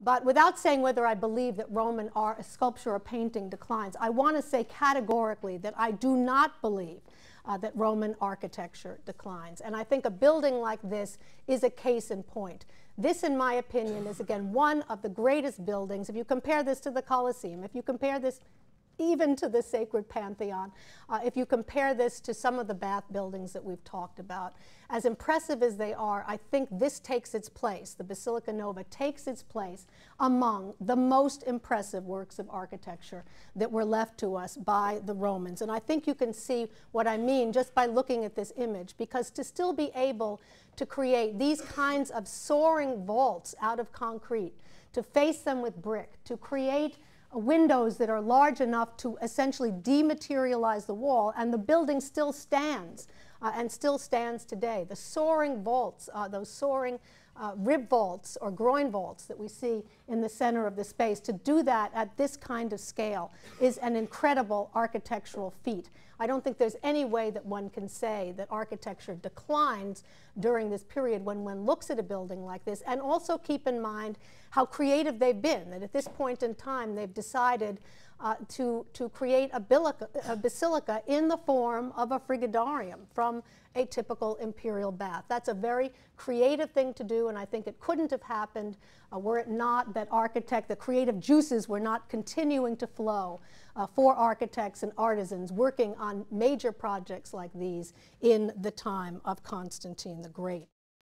But without saying whether I believe that Roman art, sculpture or painting declines, I want to say categorically that I do not believe that Roman architecture declines. And I think a building like this is a case in point. This, in my opinion, is, again, one of the greatest buildings. If you compare this to the Colosseum, if you compare this even to the Sacred Pantheon, if you compare this to some of the Bath buildings that we've talked about, as impressive as they are, I think this takes its place, the Basilica Nova takes its place among the most impressive works of architecture that were left to us by the Romans. And I think you can see what I mean just by looking at this image, because to still be able to create these kinds of soaring vaults out of concrete, to face them with brick, to create windows that are large enough to essentially dematerialize the wall, and the building still stands and still stands today. The soaring vaults, those soaring rib vaults or groin vaults that we see in the center of the space, to do that at this kind of scale is an incredible architectural feat. I don't think there's any way that one can say that architecture declines during this period when one looks at a building like this. And also keep in mind how creative they've been, that at this point in time they've decided to create a basilica in the form of a frigidarium from a typical imperial bath. That's a very creative thing to do, and I think it couldn't have happened were it not that the creative juices were not continuing to flow for architects and artisans working on major projects like these in the time of Constantine the Great.